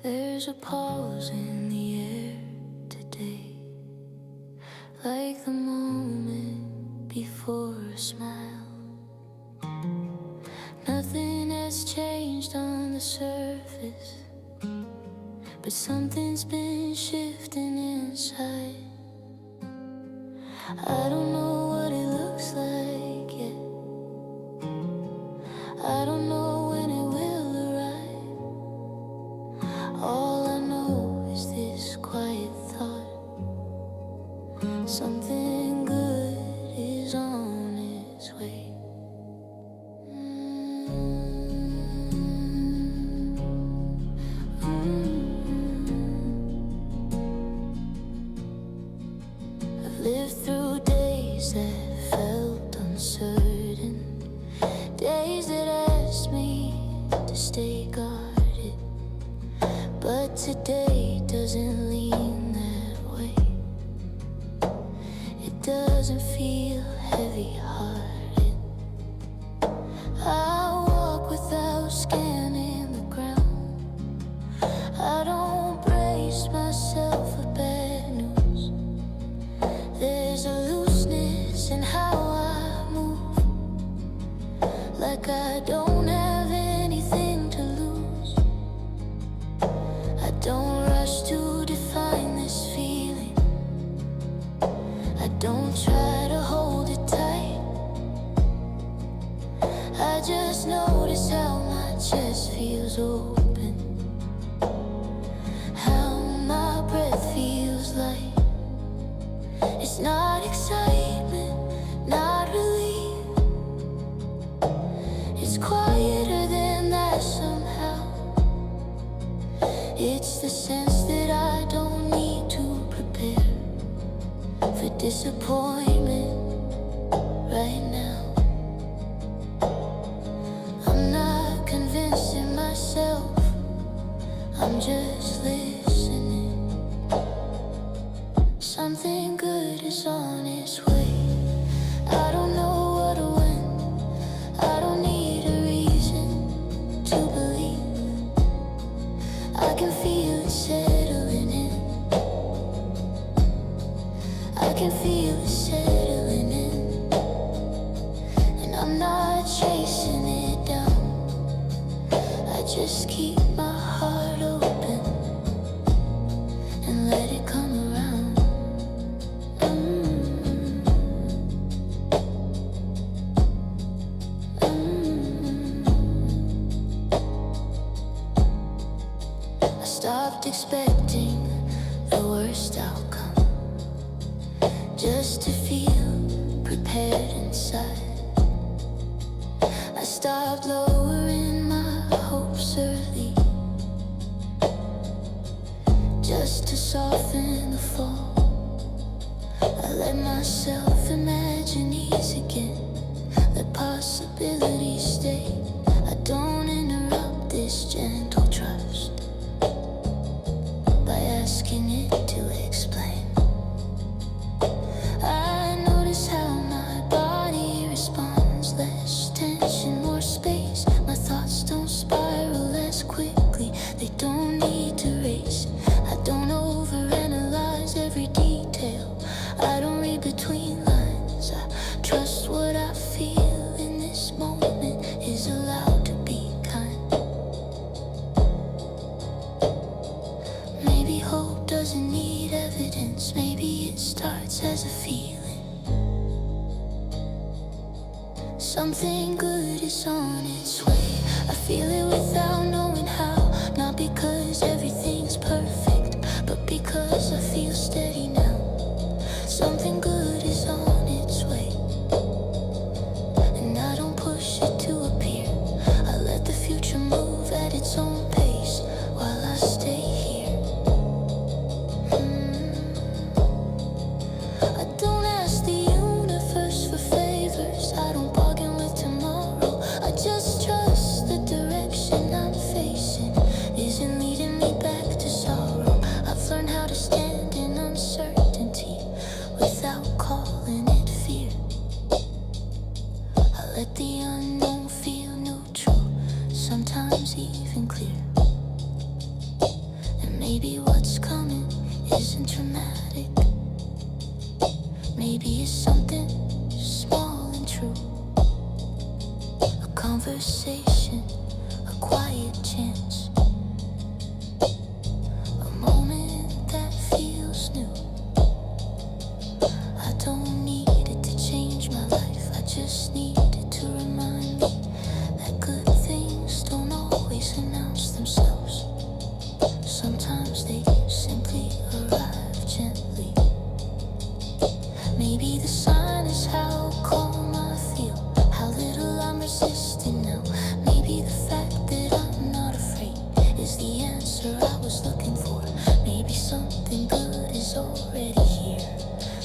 There's a pause in the air today, like the moment before a smile. Nothing has changed on the surface, but something's been shifting inside. I don't know what it looks like yet. I don't know when it will arrive. All I know is this quiet thought: something good is on its way. I've lived through days that felt uncertain, days that asked me to stay guarded, but today doesn't lean that way. It doesn't feel heavy-hearted. I walk without scanning the ground. I don't brace myself for bad news. There's a looseness in how I move, like I don't have anything to lose. I don't rush to define this feeling. I don't try to hold it tight. I just notice how my chest feels open, how my breath feels light. It's not excitement, not relief. It's quieter than that somehow. It's the sense that I don't need to prepare for disappointment right now. I'm not convincing myself, I'm just listening. Something good is on its way. I don't know what or when. I don't need a reason to believe. I can feel it settling in. I can feel it settling in. And I'm not chasing it down. I just keep my heart open and let it come around. I stopped expecting the worst outcome, just to feel prepared inside. I stopped lowering my hopes early, just to soften the fall. I let myself imagine ease again, let possibilities stay. I don't interrupt this gentle trust by asking it to explain. I notice how my body responds, less tension, more space. My thoughts don't spiral as quickly, they don't need to race. I don't overanalyze every detail, I don't read between lines. I trust what I feel in this moment is allowed to be kind. Maybe hope doesn't need evidence, maybe it starts as a feeling. Something good is on its way. I feel it without knowing how, not because everything's perfect, but because I feel steady now. Something good is on its way, and I don't push it to appear. I let the future move at its own pace while I stay here. I don't ask the universe for favors, I don't bargain with tomorrow. I just trust the direction I'm facing. isn't dramatic. Maybe it's something small and true. A conversation, a quiet chance, a moment that feels new. I don't need it to change my life, I just need it to remind me that good things don't always announce themselves. Sometimes they simply arrive gently. Maybe the sign is how calm I feel, how little I'm resisting now. Maybe the fact that I'm not afraid is the answer I was looking for. Maybe something good is already here,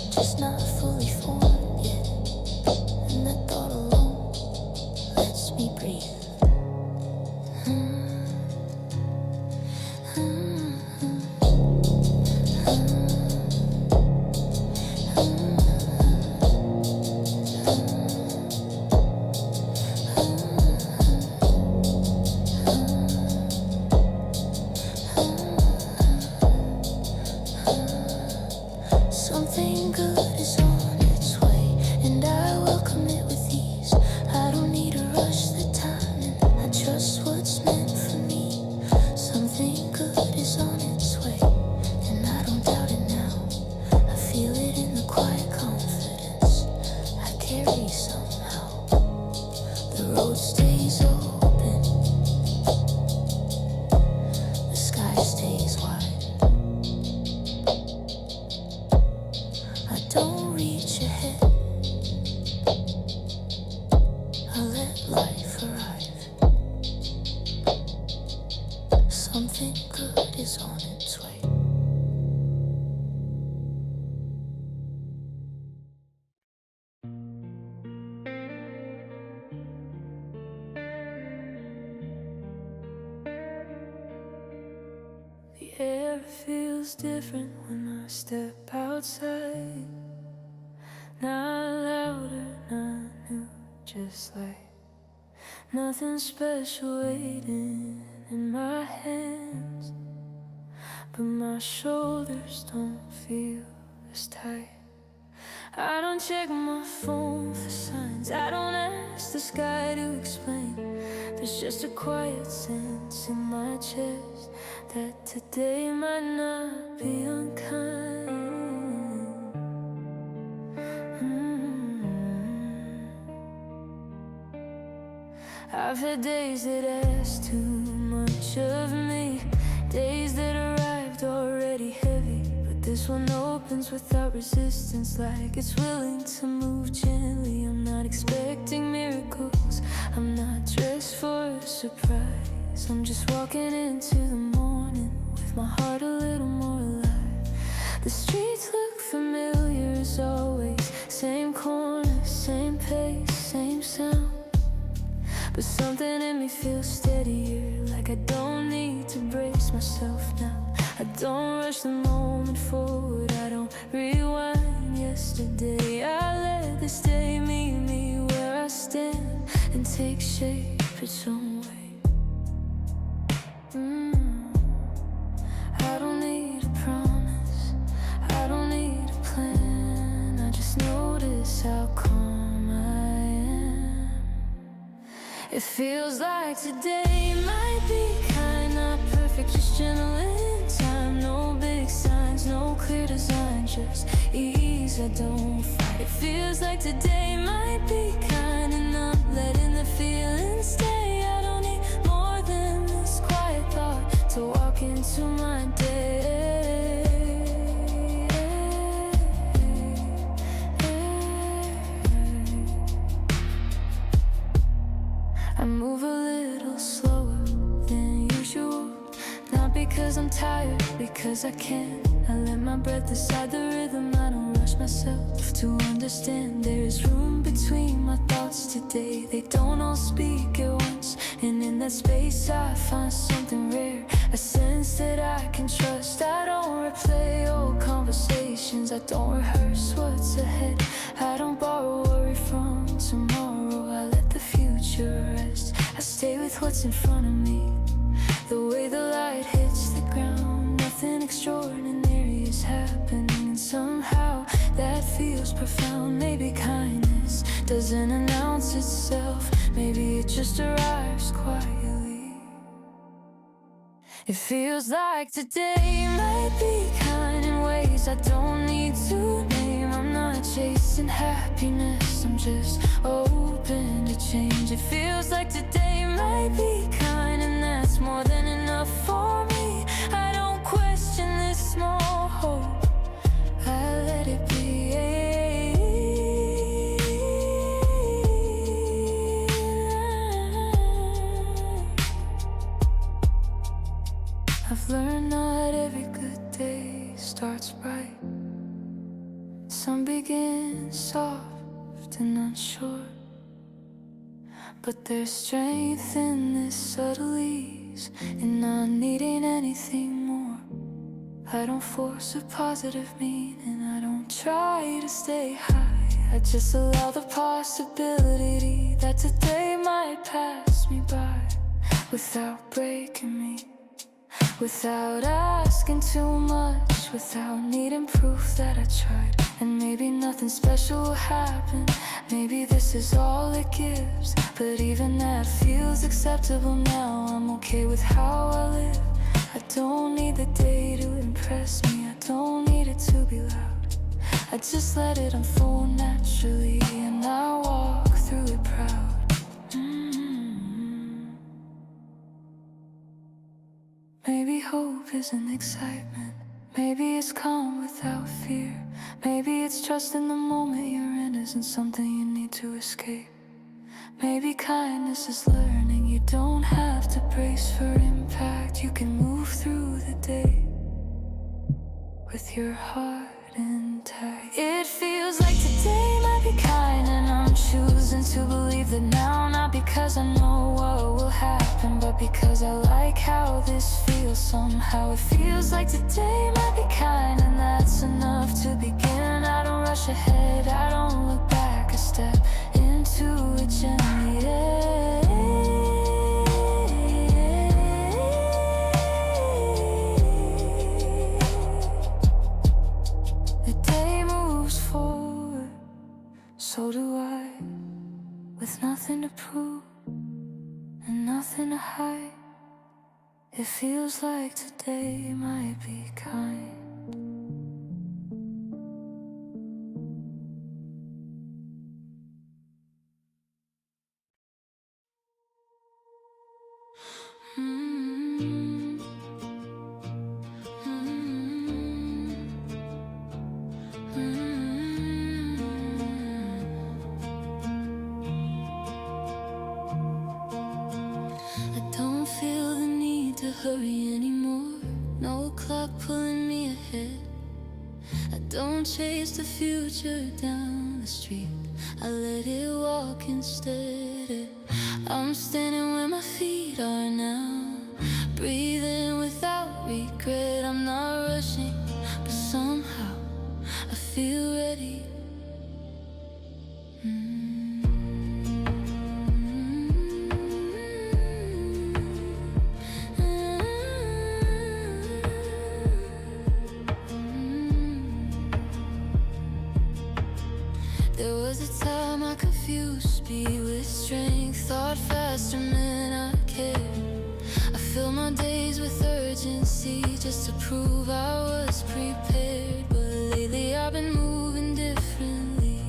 just not fully formed yet. And that thought alone lets me breathe. Something good is on its way, and I welcome it with ease. I don't need to rush the timing, I trust what's meant for me. Something good is on its way, and I don't doubt it now. I feel it in the quiet confidence I carry somehow. The road stays open, the sky stays wide. I don't reach ahead, I let life arrive. Something good is on its way. The air feels different when I step outside. Not louder, not new, just like nothing special waiting in my hands. But my shoulders don't feel as tight. I don't check my phone for signs, I don't ask the sky to explain. There's just a quiet sense in my chest that today might not be unkind. I've had days that asked too much of me, days that arrived already heavy, but this one opens without resistance, like it's willing to move gently. I'm not expecting miracles, I'm not dressed for a surprise. I'm just walking into the morning with my heart a little more alive. The streets look familiar as always, same corner, same pace, same sound. But something in me feels steadier, like I don't need to brace myself now. I don't rush the moment forward, I don't rewind yesterday. I let this day meet me where I stand and take shape its own way. I don't need a promise, I don't need a plan, I just notice how calm I am. It feels like today might be kind, not perfect, just gentle in time. No big signs, no clear design, just ease, I don't fight. It feels like today might be kind and not letting the feeling stay. I don't need more than this quiet thought to walk into my day. I move a little slower than usual, not because I'm tired, because I can. I let my breath decide the rhythm, I don't rush myself to understand. There is room between my thoughts today, they don't all speak at once. And in that space I find something rare, a sense that I can trust. I don't replay old conversations, I don't rehearse what's ahead. I don't borrow worry from tomorrow, I let the future rest. I stay with what's in front of me, the way the light hits the ground. Nothing extraordinary is happening, and somehow that feels profound. Maybe kindness doesn't announce itself, maybe it just arrives quietly. It feels like today might be kind in ways I don't need to name. I'm not chasing happiness, I'm just open to change. It feels like today might be kind, and that's more than enough for me. I don't question this small hope, I let it be. I've learned not every good day starts bright. Some begin soft and unsure, but there's strength in this subtle ease, in not needing anything more. I don't force a positive meaning, I don't try to stay high. I just allow the possibility that today might pass me by without breaking me, without asking too much, without needing proof that I tried. And maybe nothing special will happen, maybe this is all it gives, but even that feels acceptable now. I'm okay with how I live. I don't need the day to impress me, I don't need it to be loud. I just let it unfold naturally, and I walk through it proud. Maybe hope isn't excitement, maybe it's calm without fear. Maybe it's trust in the moment you're in isn't something you need to escape. Maybe kindness is learning you don't have to brace for impact. You can move through the day with your heart intact. It feels like today might be kind, and I'm choosing to believe that now. Not because I know what will happen, but because I like how this feels. Somehow it feels like today might be kind, and that's enough to begin. I don't rush ahead, I don't look back, I step into it gently. The day moves forward, so do I, with nothing to prove and nothing to hide. It feels like today might be kind. Hurry anymore, no clock pulling me ahead. I don't chase the future down the street, I let it walk instead. I'm standing where my feet are now, breathing without regret. I'm not rushing, but somehow I feel ready. There was a time I confused speed with strength, thought faster meant I cared. I filled my days with urgency just to prove I was prepared. But lately I've been moving differently,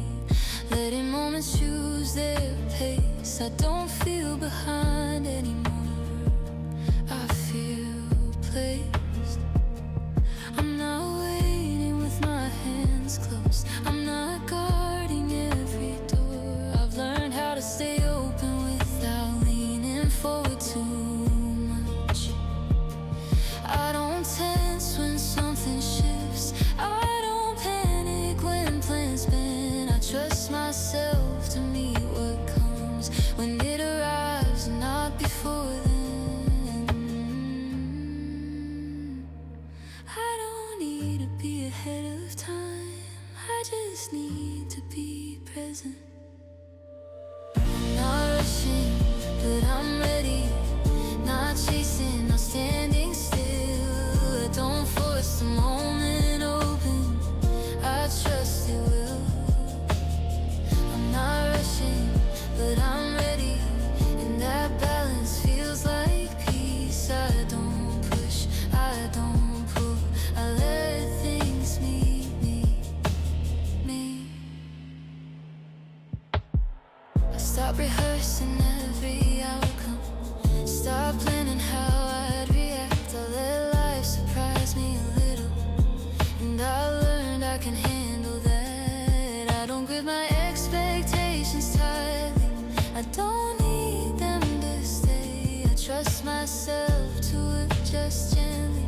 letting moments choose their pace. I don't feel behind anymore, I feel placed. I'm not waiting with my hands closed, I'm not guarding every door. I've learned how to stay open without leaning forward too much. I don't tense when something shifts, I don't panic when plans bend. I trust myself to meet what comes when it arrives, not before then. I don't need to be ahead of time, I just need to be present. I'm not rushing, but I'm ready. Not chasing, not standing still. I don't force the moment Stop rehearsing every outcome. Stop planning how I'd react. I let life surprise me a little, and I learned I can handle that. I don't grip my expectations tightly. I don't need them to stay. I trust myself to adjust gently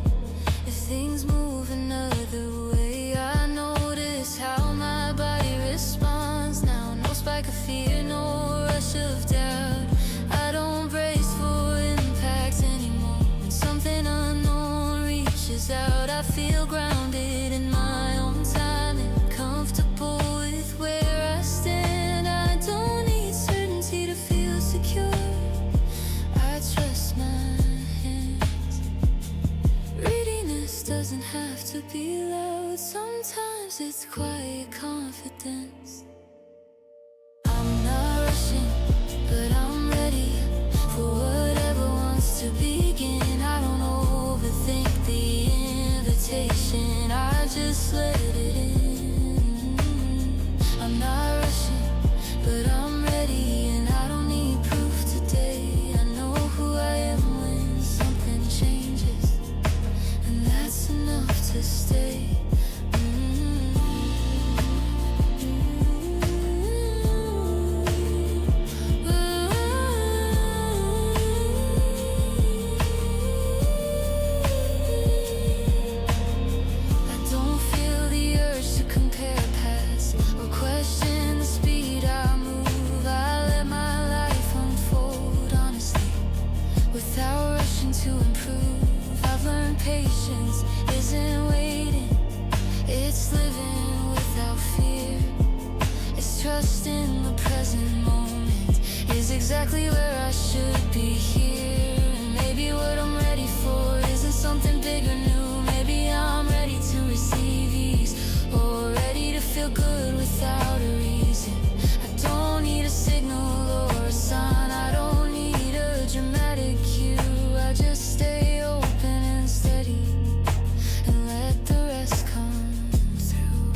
if things move another way. I notice how my body responds now. No spike of fear, no rush of doubt. I don't brace for impact anymore. When something unknown reaches out, I feel grounded in my own time and comfortable with where I stand. I don't need certainty to feel secure. I trust my hands. Readiness doesn't have to be loud. Sometimes it's quiet confidence. I'm not rushing, but I'm ready for whatever wants to begin. I don't overthink the invitation, I just let it in. I'm not rushing, but I'm ready, and I don't need proof today. I know who I am when something changes, and that's enough to stay. Patience isn't waiting, it's living without fear. It's trust in the present moment is exactly where I should be here. And maybe what I'm ready for isn't something big or new. Maybe I'm ready to receive ease, or ready to feel good without a reason. I don't need a signal or a sign, I don't need a dramatic cue. I just stay open and steady and let the rest come through.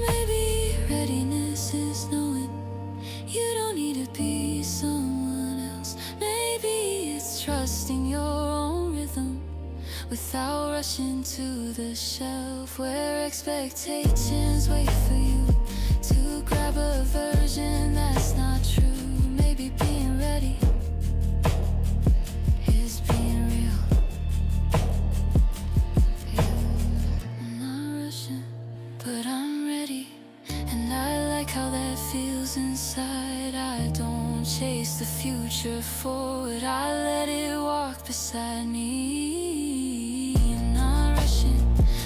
Maybe readiness is knowing you don't need to be someone else. Maybe it's trusting your own rhythm without rushing to the shelf where expectations wait for you to grab a version that's not true. Maybe being ready is being real. I'm not rushing, but I'm ready, and I like how that feels inside. I don't chase the future forward, I let it walk beside me. I'm not rushing,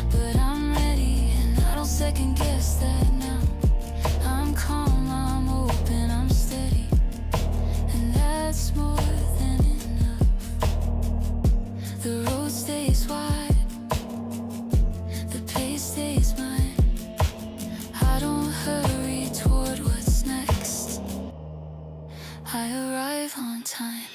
but I'm ready, and I don't second guess that now. I'm calm, I'm open, I'm steady, and that's more than enough. The road stays wide, the pace stays mine. I don't hurry toward what's next, I arrive on time.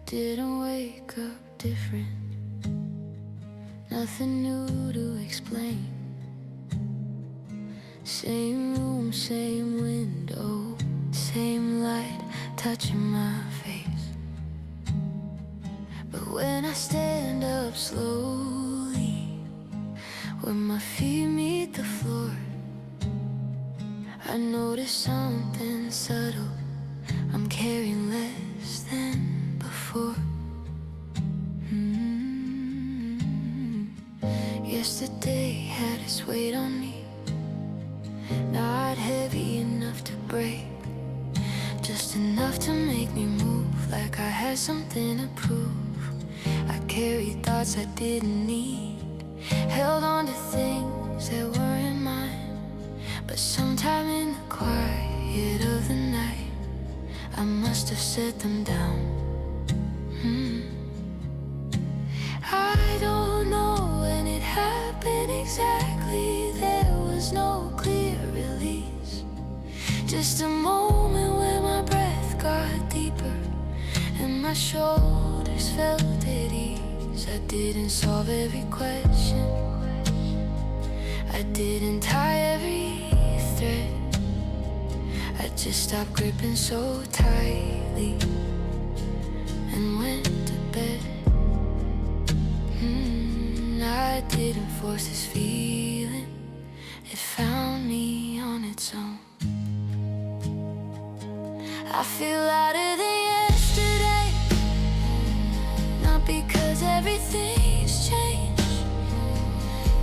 Didn't wake up different, nothing new to explain. Same room, same window, same light touching my face. But when I stand up slowly, when my feet meet the floor, I notice something subtle. I'm carrying less than before. yesterday had its weight on me, not heavy enough to break, just enough to make me move like I had something to prove. I carried thoughts I didn't need, held on to things that weren't mine, but sometime in the quiet of the night I must have set them down. I don't know when it happened exactly. There was no clear release, just a moment where my breath got deeper and my shoulders felt at ease. I didn't solve every question, I didn't tie every thread, I just stopped gripping so tightly and went to bed. I didn't force this feeling, it found me on its own. I feel lighter than yesterday, not because everything's changed,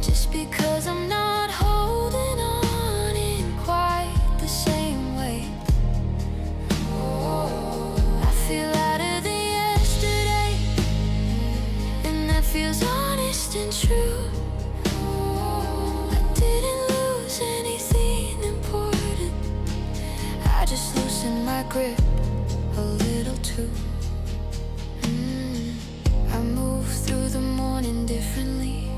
just because I'm not holding on in quite the same way. I feel lighter than yesterday, and that feels honest and true. I didn't lose anything important, I just loosened my grip a little too. I move through the morning differently,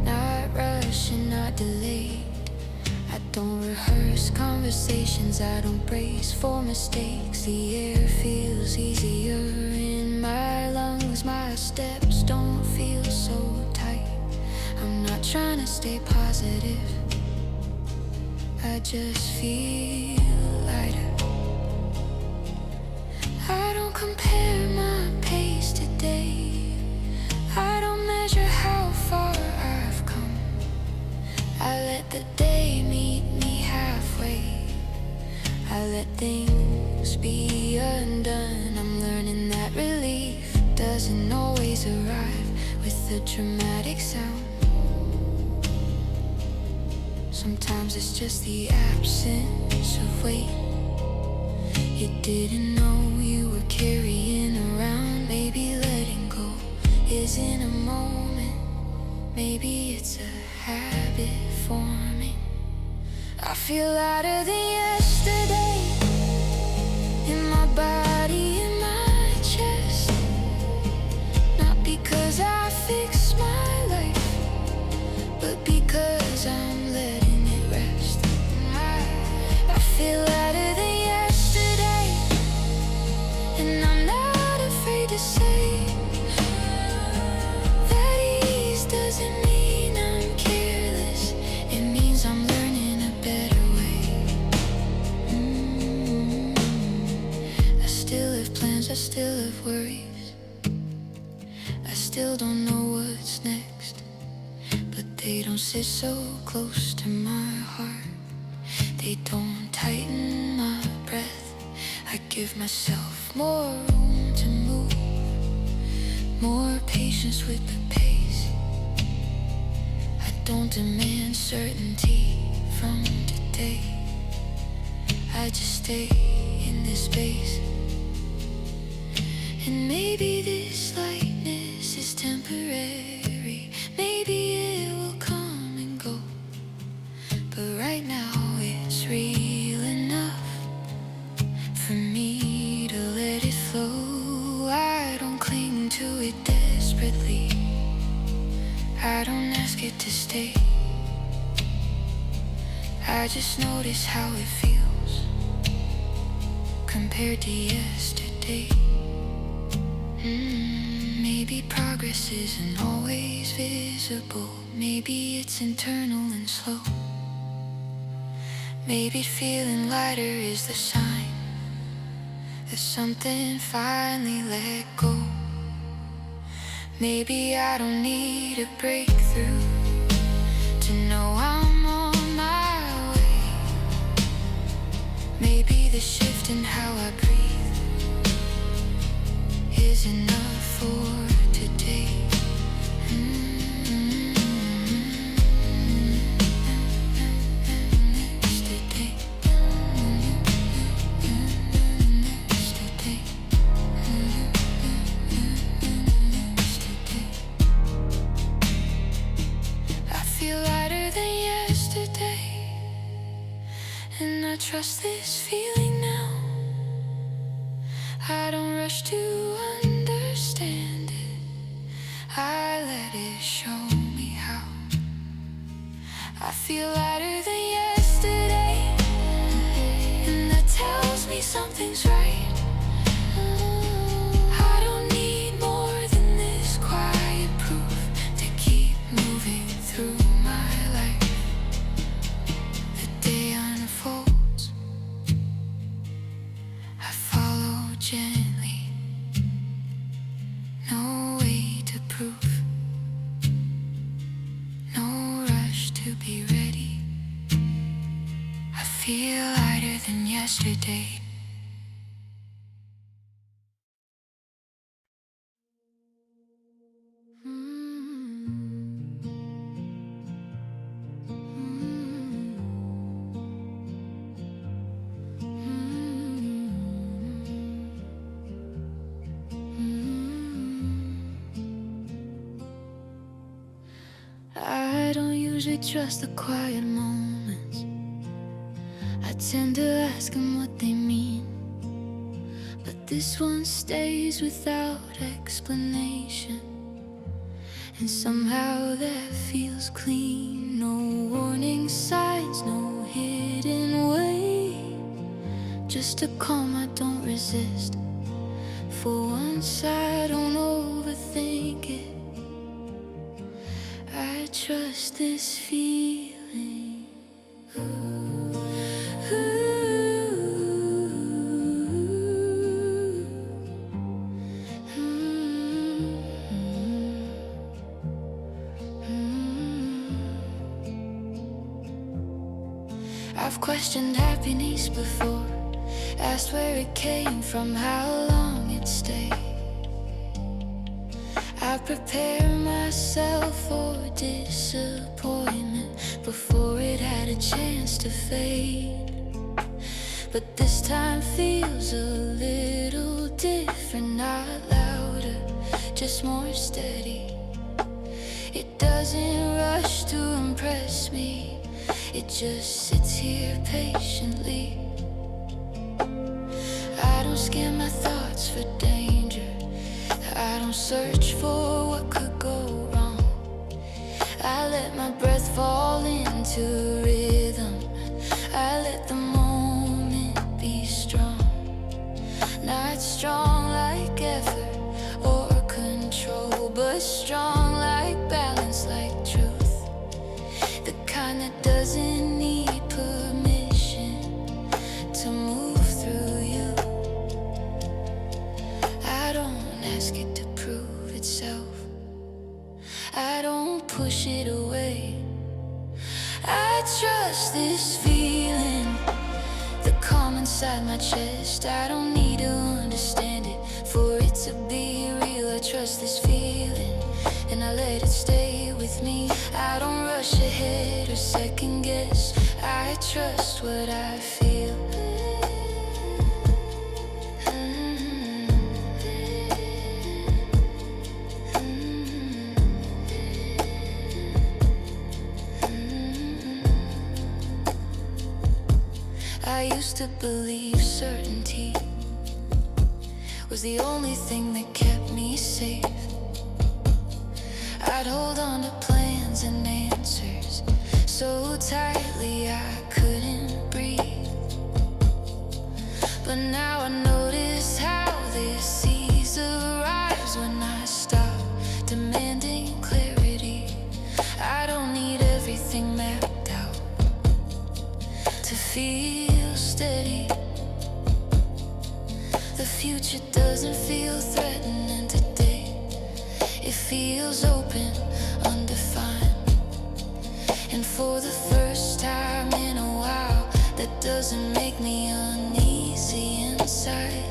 not rushing, not delayed. I don't rehearse conversations, I don't brace for mistakes. The air feels easier in my lungs, my steps don't feel so tight. I'm not trying to stay positive, I just feel lighter. I don't compare my pace today, I don't measure how far I've come. I let the day meet me halfway, I let things be undone. I'm learning that relief doesn't always arrive with a dramatic sound. Sometimes it's just the absence of weight you didn't know you were carrying around. Maybe letting go isn't a moment, maybe it's a habit forming. I feel lighter than yesterday, in my body, in my chest, not because I fixed my life, but because I'm letting it rest. I feel lighter than yesterday, and I'm not afraid to say that ease doesn't mean I'm careless, it means I'm learning a better way. I still have plans, I still have worries, I still don't know what's next, but they don't sit so close to my heart, they don't tighten my breath. I give myself more room to move, more patience with the pace. I don't demand certainty from today, I just stay in this space. And maybe this lightness is temporary, maybe it will come and go, but right now it's real enough for me to let it flow. I don't cling to it desperately, I don't ask it to stay, I just notice how it feels compared to yesterday. Maybe progress isn't always visible, maybe it's internal and slow, maybe feeling lighter is the sign that something finally let go. Maybe I don't need a breakthrough to know I'm on my way. Maybe the shift in how I breathe is enough for today. trust this feeling now. I don't rush to understand it. I let it show me how. I feel lighter than yesterday, and that tells me something's right. I don't need more than this quiet proof to keep moving through my life. The day unfolds, I follow gently. No way to prove, no rush to be ready. I feel lighter than yesterday. I don't usually trust the quiet moments. I tend to ask them what they mean, but this one stays without explanation, and somehow that feels clean. No warning signs, no hidden way, just a calm I don't resist. For once I don't overthink it. I trust this feeling. I've questioned happiness before, asked where it came from, how long it stayed. I prepare myself for disappointment before it had a chance to fade. But this time feels a little different, not louder, just more steady. It doesn't rush to impress me, it just sits here patiently. I don't scan my thoughts for danger, I don't search for what could go wrong. I let my breath fall into rhythm, I let the moment be strong. Not strong like effort or control, but strong like balance, like truth. The kind that doesn't need permission to move through you. I don't ask it to prove itself, I don't push it away. I trust this feeling, the calm inside my chest. I don't need to understand it for it to be real. I trust this feeling, and I let it stay with me. I don't rush ahead or second guess, I trust what I feel. I used to believe certainty was the only thing that kept me safe. I'd hold on to plans and answers so tightly I couldn't breathe. But now I notice how this ease arrives when I stop demanding clarity. I don't need everything mapped out to feel steady. The future doesn't feel threatening today, it feels open, undefined. And for the first time in a while, that doesn't make me uneasy inside.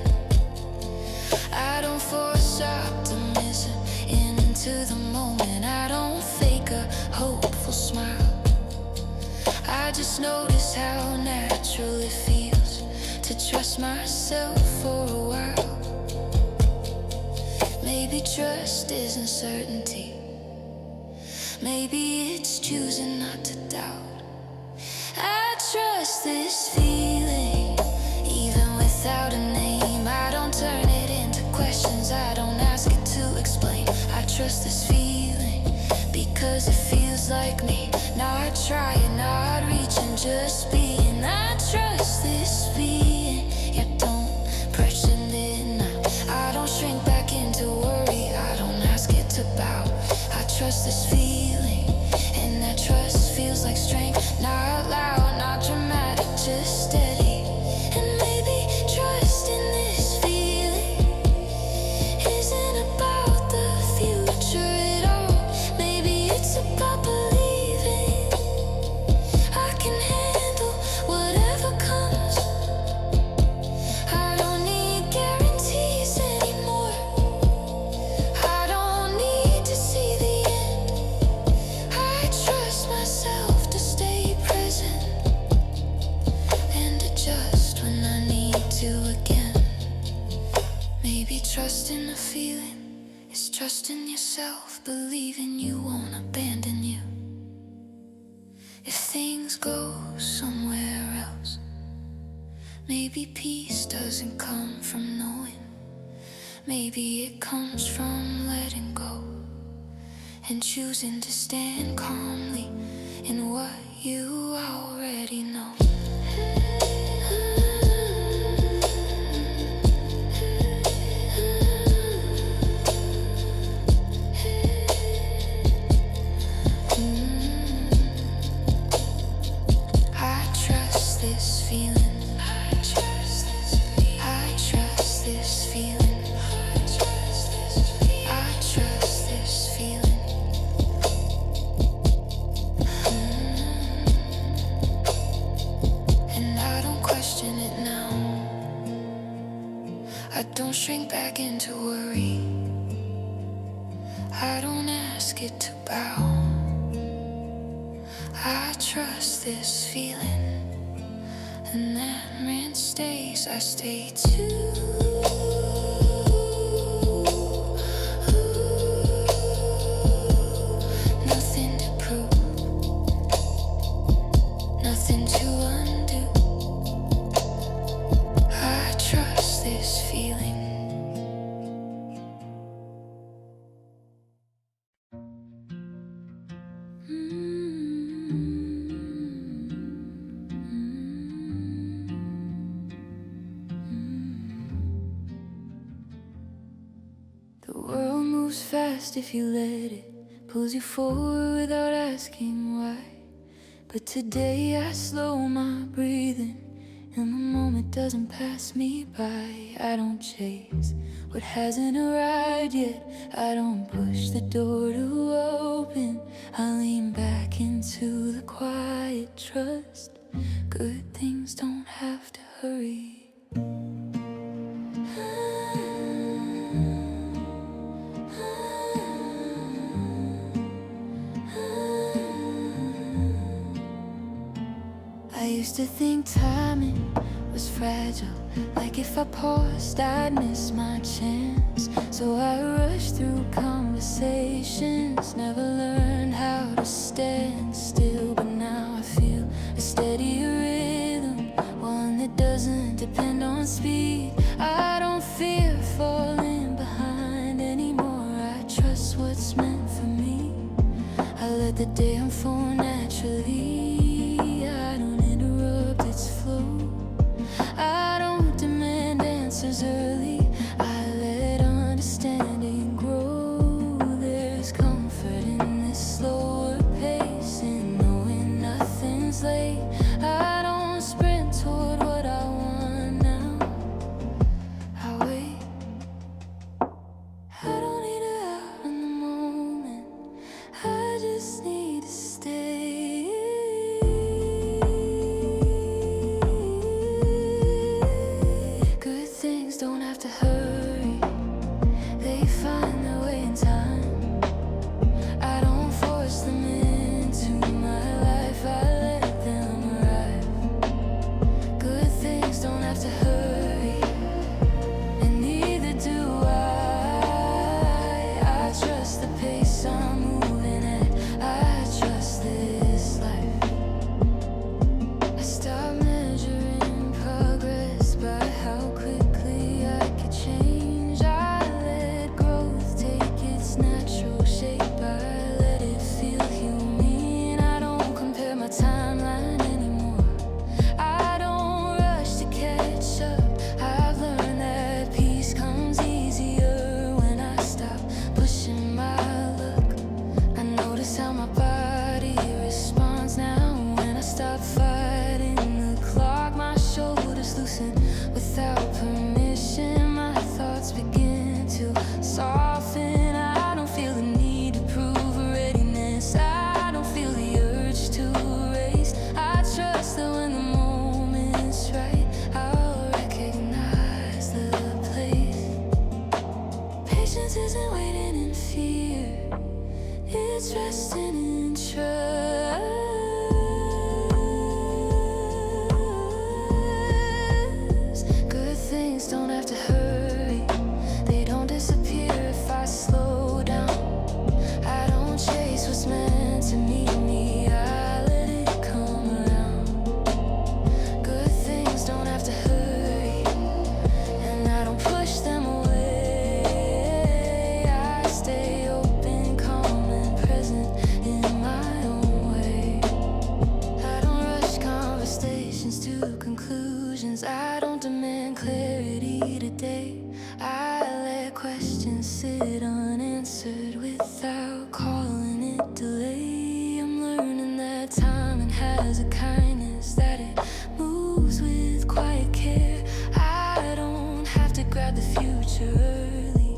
I don't force optimism into the moment, I don't fake a hopeful smile. I just notice how natural it feels to trust myself for a while. Maybe trust isn't certainty, maybe it's choosing not to doubt. I trust this feeling, without a name. I don't turn it into questions, I don't ask it to explain. I trust this feeling because it feels like me. Not trying, not reaching, just being. I trust this being, yeah, don't question it. I don't shrink back into worry, I don't ask it to bow. I trust this feeling, and that trust feels like strength. Not loud, not dramatic, just steady. And maybe trust in this feeling isn't about the future at all. Maybe it's about believing I can handle whatever comes. I don't need guarantees anymore. I don't need to see the end. I trust myself to stay present and adjust when I need to again. Maybe trust in the feeling is trusting yourself, believing you won't abandon you if things go somewhere else. Maybe peace doesn't come from knowing. Maybe it comes from letting go and choosing to stand calmly in what you already know. I trust this feeling. I trust this feeling. I trust this feeling. I trust this feeling. And I don't question it now. I don't shrink back into worry. I don't ask it to bow. I trust this feeling, and that man stays, I stay too. Nothing to prove, nothing to undo. I trust this feeling. The world moves fast if you let it, pulls you forward without asking why. But today I slow my breathing, and the moment doesn't pass me by. I don't chase what hasn't arrived yet, I don't push the door to open. I lean back into the quiet trust. Good things don't have to hurry. I used to think timing was fragile, like if I paused I'd miss my chance. So I rushed through conversations, never learned how to stand still. But now I feel a steadier rhythm, one that doesn't depend on speed. I don't fear falling behind anymore, I trust what's meant for me. I let the day unfold naturally, I don't interrupt its flow. I don't demand answers early, I let understanding grow. There's comfort in this slower pace, in knowing nothing's late. I don't sprint toward what I want now, I wait. I don't need to out in the moment, I just need to stay. Patience isn't waiting in fear, it's resting in trust. Good things don't have to hurry, they don't disappear if I slow down. I don't chase what's meant to meet me, I let it come around. Good things don't have to hurry, and I don't push them away. I stay open, calm and present in my own way. I don't rush conversations to conclusions, I don't demand clarity today. I let questions sit unanswered without calling it delay. I'm learning that timing has a kindness, that it moves with quiet care. I don't have to grab the future early,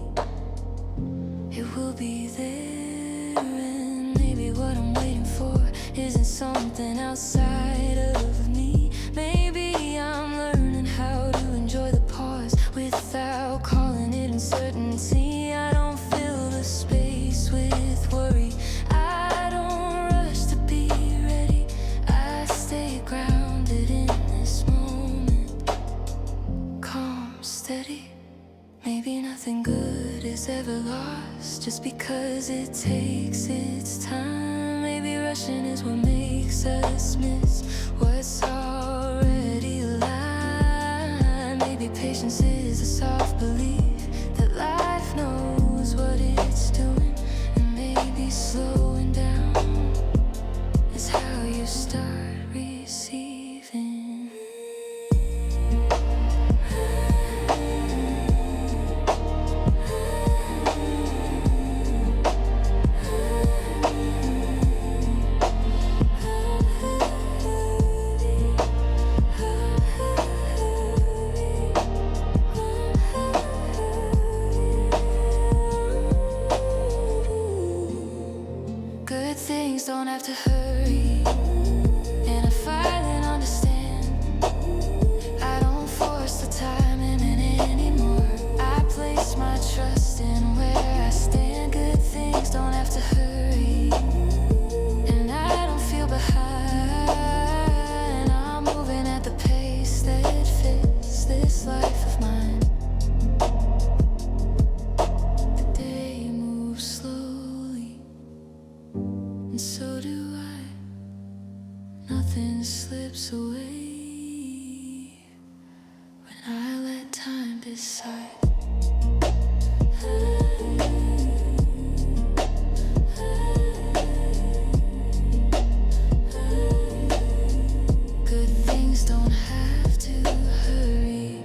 it will be there. And maybe what I'm waiting for isn't something outside of me. Maybe I'm learning how to enjoy the pause without calling it uncertainty. I don't fill the space with worry, I don't rush to be ready. I stay grounded in this moment, calm, steady. Maybe nothing good is ever lost just because it takes its time. Maybe rushing is what makes us miss what's already aligned. Maybe patience is a soft belief that life knows what it's doing, and maybe slowing down is how you start receiving. Good things don't have to hurry, and I finally understand. I don't force the timing in anymore, I place my trust in where I stand. Good things don't have to hurry, and I don't feel behind. I'm moving at the pace that fits this life of mine. The day moves slowly, and so do I. Nothing slips away when I let time decide. Good things don't have to hurry.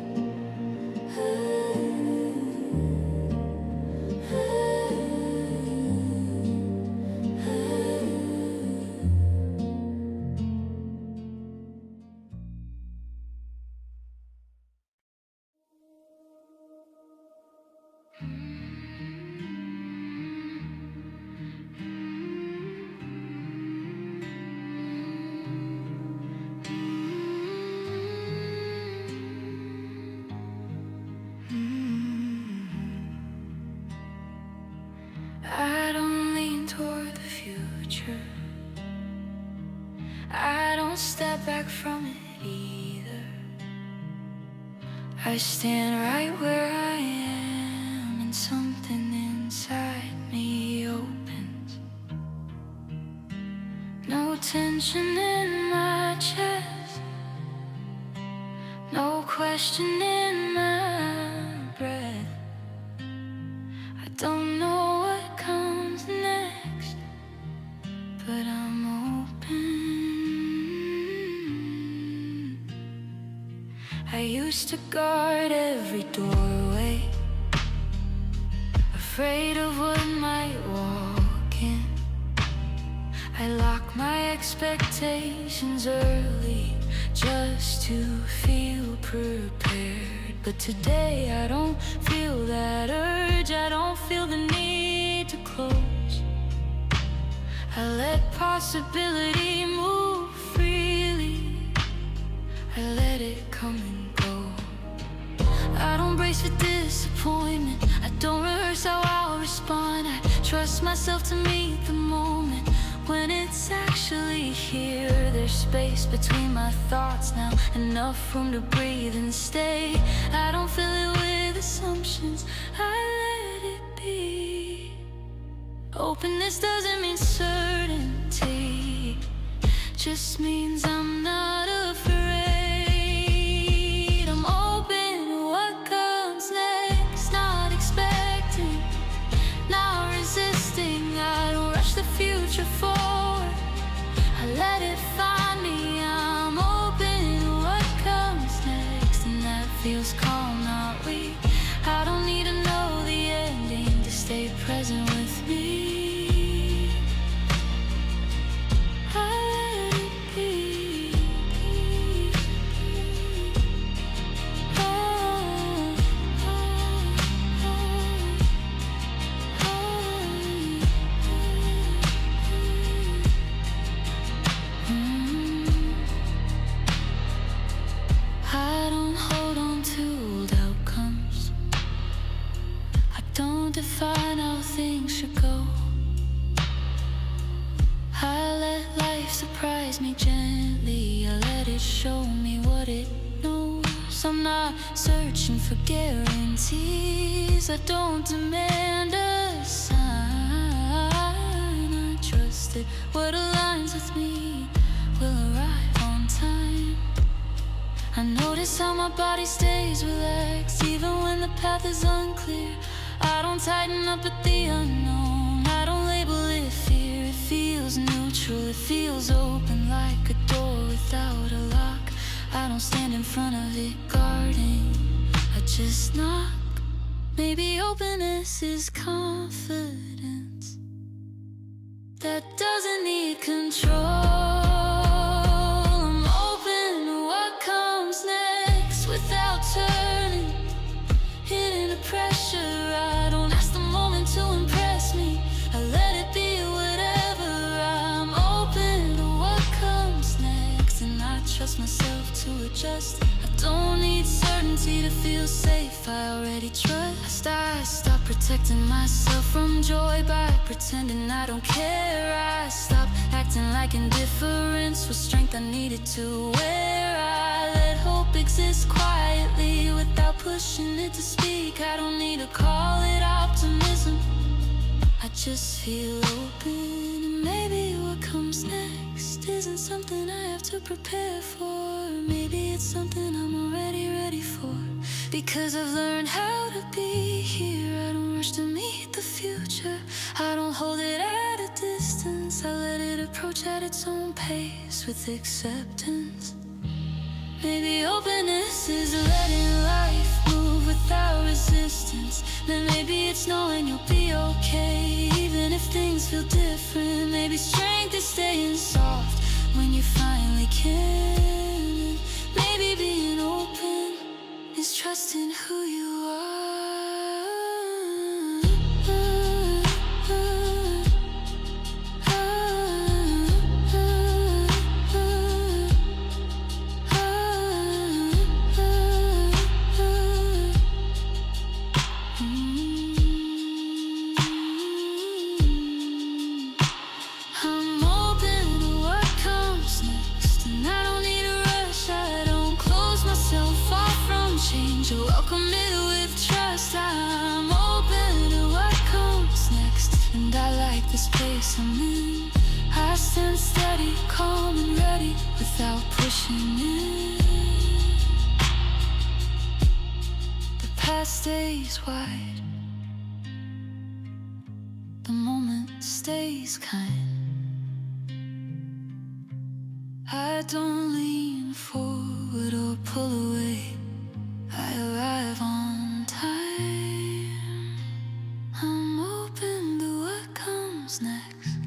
I don't lean toward the future, I don't step back from it either. I stand right where I am, and something inside me opens. No tension in my chest, no question in my breath. I don't know what comes next, but I'm open. I used to guard every doorway, afraid of what might walk in. I lock my expectations early just to feel prepared. But today I don't feel that urge, I don't feel the need to close. I let possibility move freely, I let it come and go. I don't brace for disappointment, I don't rehearse how trust myself to meet the moment when it's actually here. There's space between my thoughts now, enough room to breathe and stay. I don't fill it with assumptions, I let it be. Openness doesn't mean certainty, just means I'm not afraid. I'm open to what comes next, not expecting, not resisting. I don't rush the future forward, I let it find me. I'm open to what comes next, and that feels calm, not weak. I don't need to know the ending to stay present with me. Define how things should go. I let life surprise me gently, I let it show me what it knows. I'm not searching for guarantees, I don't demand a sign. I trust that what aligns with me will arrive on time. I notice how my body stays relaxed even when the path is unclear. I don't tighten up at the unknown, I don't label it fear. It feels neutral, it feels open like a door without a lock. I don't stand in front of it guarding, I just knock. Maybe openness is confidence that doesn't need control. I'm open to what comes next without turning into pressure. I don't ask the moment to impress me, I let it be whatever. I'm open to what comes next, and I trust myself to adjust. I don't need certainty to feel safe, I already trust. I stop protecting myself from joy by pretending I don't care. I stop acting like indifference was strength I needed to wear. I let hope exist quietly without pushing it to speak. I don't need to call it optimism, I just feel open. And maybe what comes next isn't something I have to prepare for. Maybe it's something I'm already ready for, because I've learned how to be here. I don't rush to meet the future, I don't hold it at a distance. I let it approach at its own pace with acceptance. Maybe openness is letting life move without resistance. Then maybe it's knowing you'll be okay even if things feel different. Maybe strength is staying soft when you finally can. Maybe being open is trusting who you are. Change, welcome it with trust. I'm open to what comes next, and I like the space I'm in. I stand steady, calm and ready without pushing in. The path stays wide, the moment stays kind. I don't lean forward or pull away, I arrive on time. I'm open to what comes next.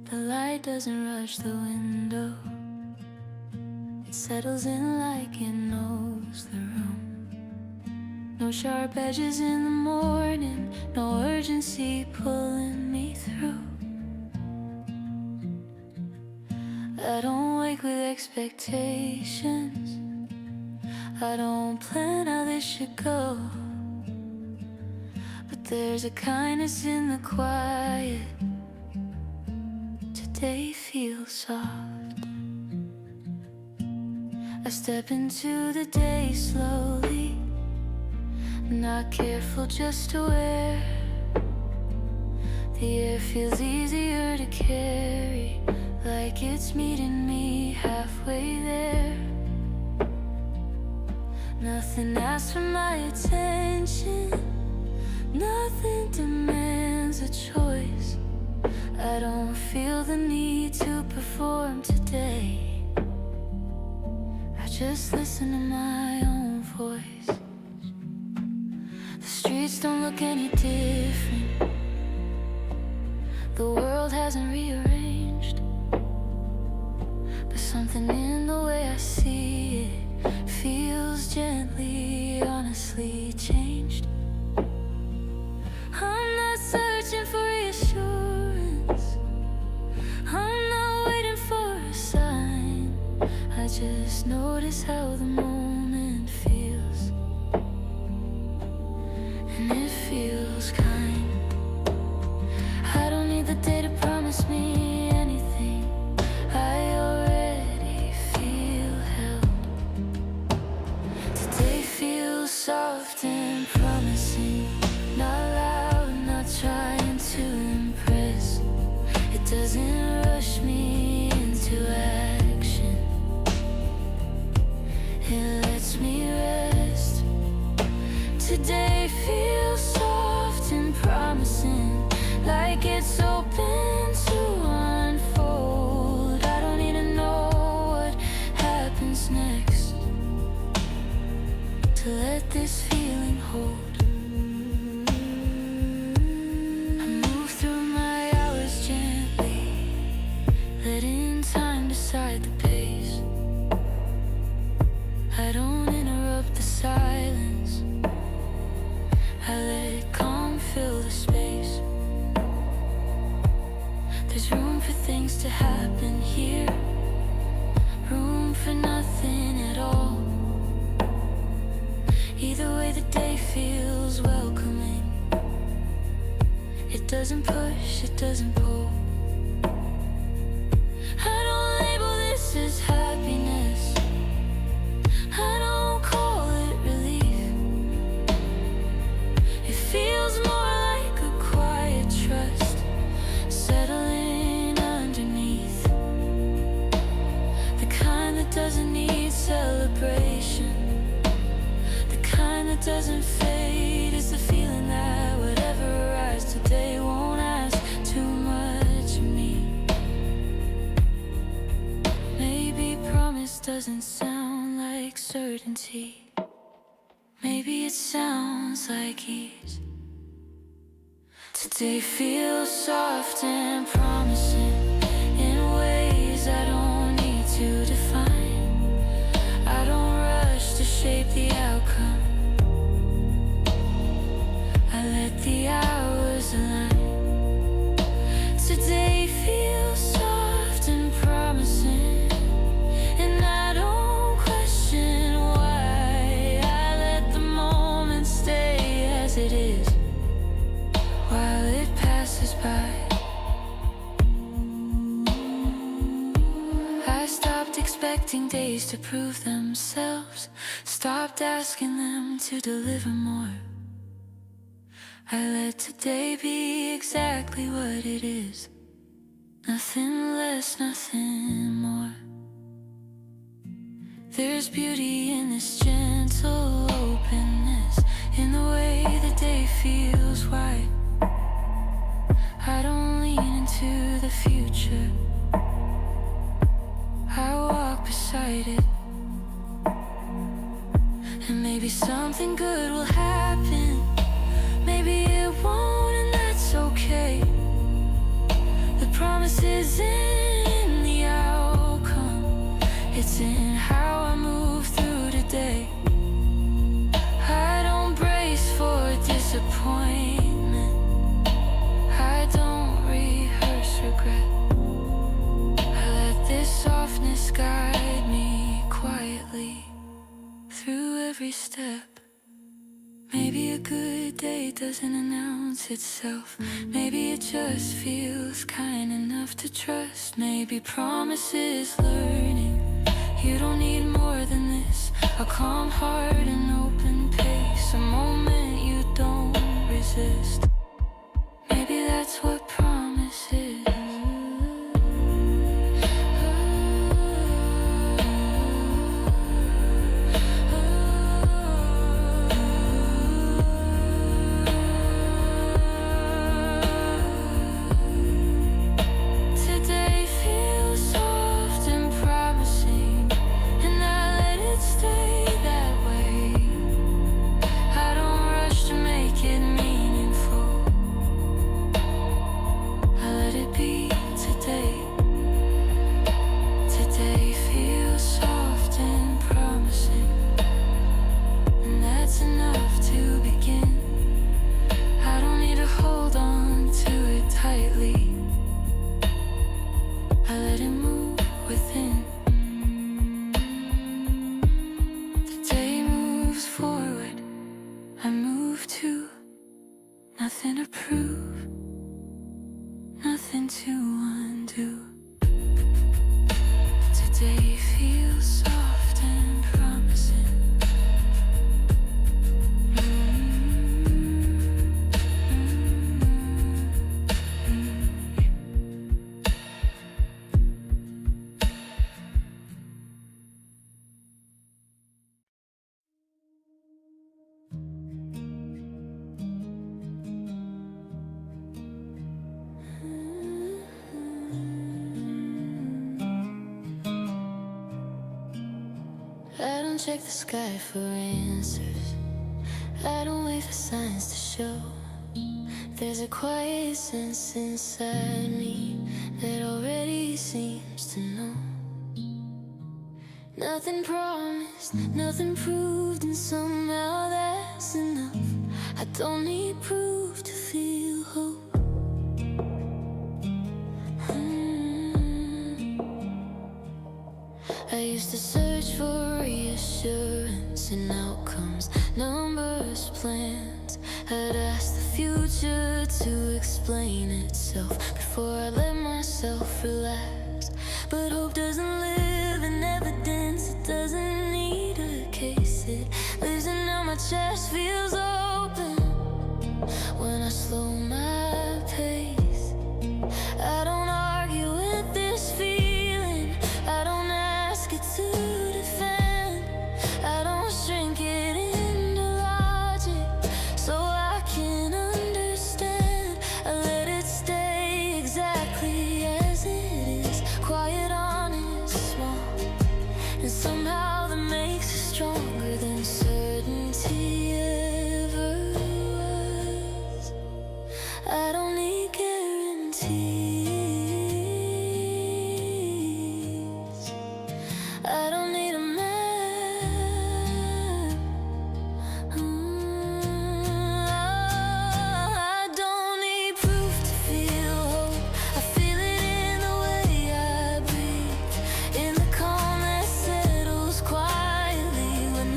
The light doesn't rush the window, it settles in like it knows the room. No sharp edges in the morning, no urgency pulling me through. I don't wake with expectations, I don't plan how this should go. But there's a kindness in the quiet. Today feels soft. I step into the day slowly, not careful, just aware. The air feels easier to carry, like it's meeting me halfway there. Nothing asks for my attention, nothing demands a choice. I don't feel the need to perform today. I just listen to my own voice. The streets don't look any different, the world hasn't rearranged, but something in the way I see it feels gently, honestly changed. I'm not searching for reassurance, I'm not waiting for a sign. I just notice how the moment feels, and it feels kind. I don't need the day to promise me anything, I already feel held. Today feels soft and promising, not loud, not trying to impress. It doesn't rush me into action, it lets me rest. Today feels soft and promising, like it's open to unfold. I don't need to know what happens next to let this feeling hold. I move through my hours gently, letting time decide the pace. I don't interrupt the silence, I let calm fill the space. There's room for things to happen here, room for nothing at all. Either way the day feels welcoming, it doesn't push, it doesn't pull. I don't label this as happiness, I don't call it relief. It feels more like a quiet trust, settling underneath, the kind that doesn't need celebration, the kind that doesn't fade. Is the feeling that whatever arrives today won't ask too much of me. Maybe promise doesn't sound like certainty, maybe it sounds like ease. Today feels soft and promising in ways I don't need to define. I don't rush to shape the outcome, I let the hours align. Today feels soft and promising, and I don't question why. I let the moment stay as it is while it passes by. I stopped expecting days to prove themselves, stopped asking them to deliver more. I let today be exactly what it is, nothing less, nothing more. There's beauty in this gentle openness, in the way the day feels wide. I don't lean into the future, I walk beside it. And maybe something good will happen, maybe it won't, and that's okay. The promise is in the outcome, it's It's in how I move through the day. I don't brace for disappointment. I don't rehearse regret. I let this softness guide me quietly through every step. Maybe a good day doesn't announce itself. Maybe it just feels kind enough to trust. Maybe promise is learning. You don't need more than this. A calm heart and open pace. A moment you don't resist. Maybe that's what promise is. Nothing to prove, nothing to undo. Today feels soft and promising. I don't check the sky for answers. I don't wait for signs to show. There's a quiet sense inside me that already seems to know. Nothing promised, nothing proved, and somehow that's enough. I don't need proof to feel hope. I used to search for reassurance in outcomes, numbers, plans. I'd ask the future to explain itself before I let myself relax. But hope doesn't live in evidence, it doesn't need a case. It lives in how my chest feels open when I slow my pace. I don't argue with this feeling, I don't ask it to defend. I don't shrink it into logic so I can understand. I let it stay exactly as it is, quiet, honest, small, and somehow that makes it stronger than certainty ever was. I don't need guarantees, I don't need a map. I don't need proof to feel hope. I feel it in the way I breathe, in the calm that settles quietly when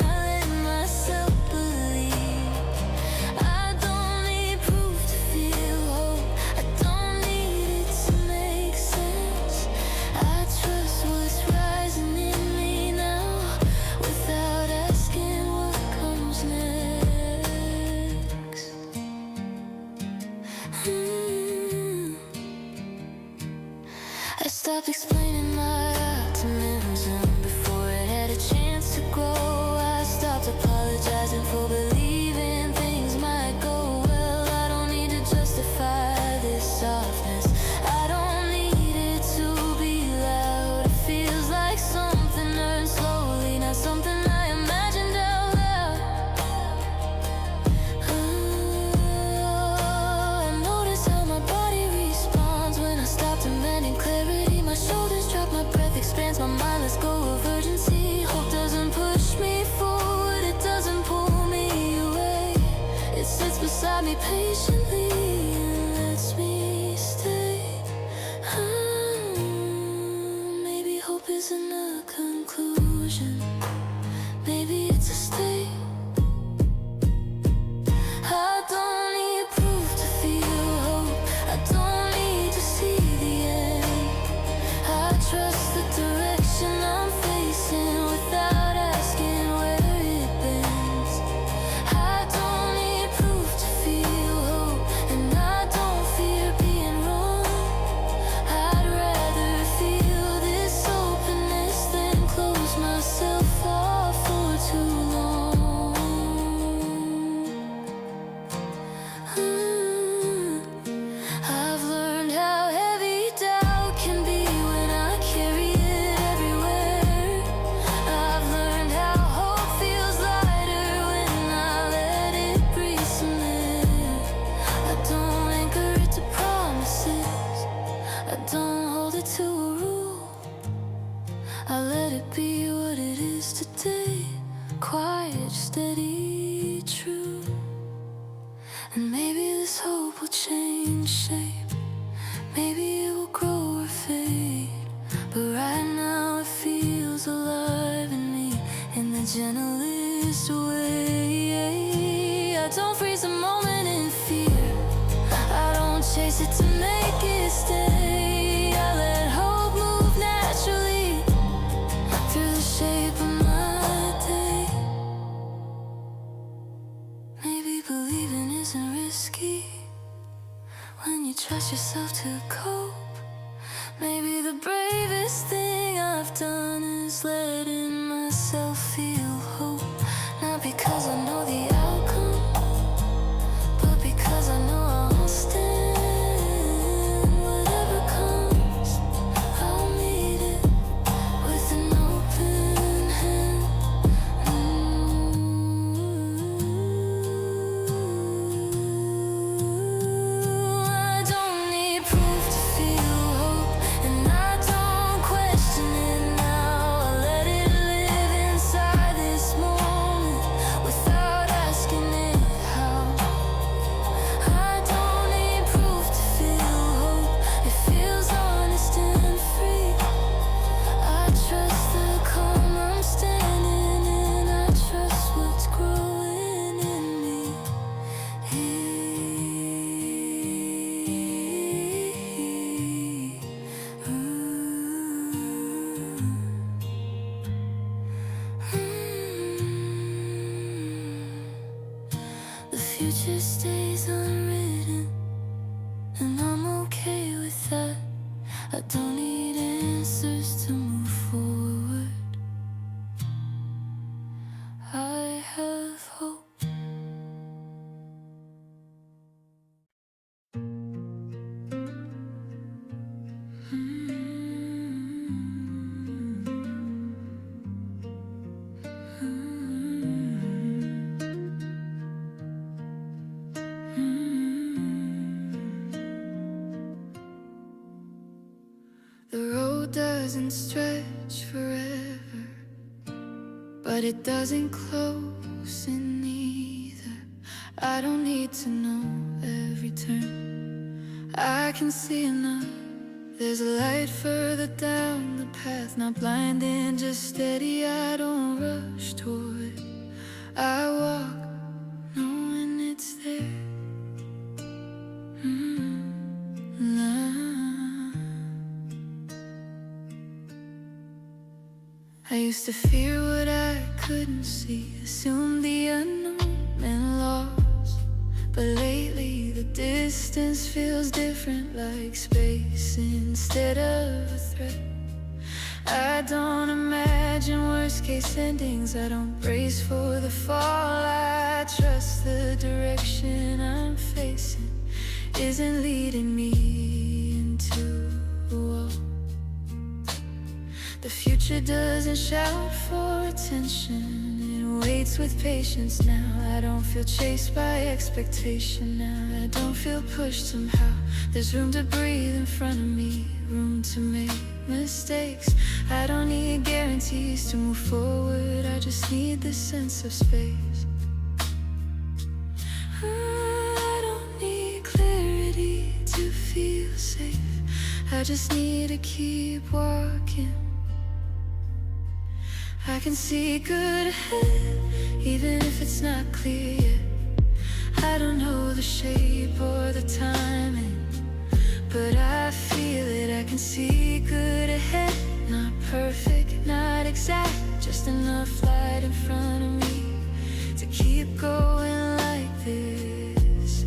the gentlest way. I don't freeze a moment in fear. I don't chase it to make it stay. I let hope move naturally through the shape of my day. Maybe believing isn't risky when you trust yourself to cope. Maybe the bravest thing I've done is letting myself feel hope. Not because I know the outcome, but because I know I'll stand. Whatever comes, I'll meet it with an open hand. I don't need proof to feel hope, and I don't question it now. I let it live inside this moment without asking it how. I don't need proof to feel hope. It feels honest and free. I trust the calm I'm standing in. I trust what's growing in me. The future stays unwritten, and I'm okay with that. I don't need answers to move forward. I have hope. The road doesn't stretch forever, but it doesn't close in either. I don't need to know every turn. I can see enough. There's a light further down the path, not blinding, just steady. I don't rush toward it. I walk knowing it's there. I used to fear what I couldn't see, assume the unknown meant loss. But lately the distance feels different, like space instead of a threat. I don't imagine worst case endings. I don't brace for the fall. I trust the direction I'm facing isn't leading me into a wall. The future doesn't shout for attention, it waits with patience now. I don't feel chased by expectation now. I don't feel pushed somehow. There's room to breathe in front of me, room to make mistakes. I don't need guarantees to move forward, I just need this sense of space. I don't need clarity to feel safe, I just need to keep walking. I can see good ahead, even if it's not clear yet. I don't know the shape or the timing, but I feel it. I can see good ahead, not perfect, not exact, just enough light in front of me to keep going like this.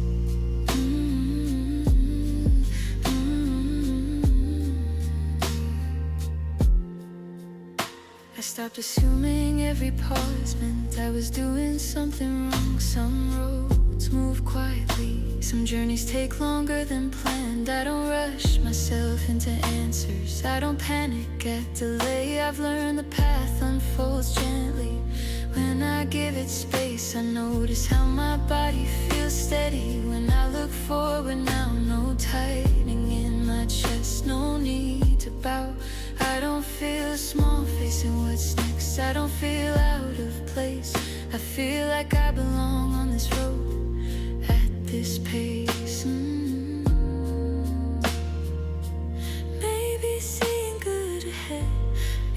I stopped assuming every pause meant I was doing something wrong. Some roads move quietly, some journeys take longer than planned. I don't rush myself into answers, I don't panic at delay. I've learned the path unfolds gently when I give it space. I notice how my body feels steady when I look forward now. No tightening in my chest, no need to bow. I don't feel small facing what's next, I don't feel out of place. I feel like I belong on this road at this pace. Maybe seeing good ahead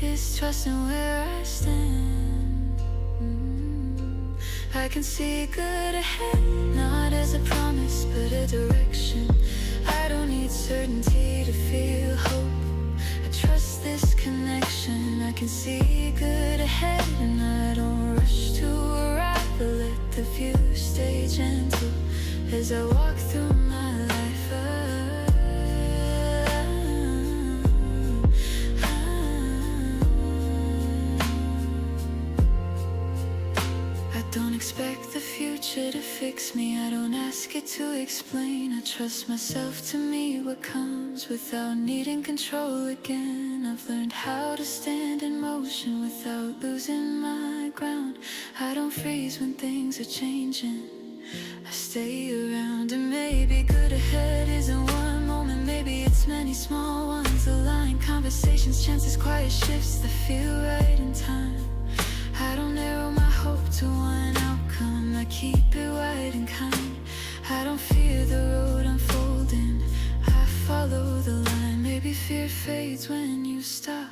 is trusting where I stand. I can see good ahead, not as a promise but a direction. I don't need certainty to feel hope. I trust this connection. I can see good ahead and I don't rush to arrive, but let the view stay gentle as I walk through my life. I don't expect the future to fix me. I don't ask it to explain. I trust myself to meet what comes without needing control again. I've learned how to stand in motion without losing my ground. I don't freeze when things are changing. I stay around, and maybe good ahead isn't one moment. Maybe it's many small ones, aligned conversations, chances, quiet shifts that feel right in time. I don't narrow my hope to one outcome. I keep it wide and kind. I don't fear the road unfolding. I follow the line. Maybe fear fades when you stop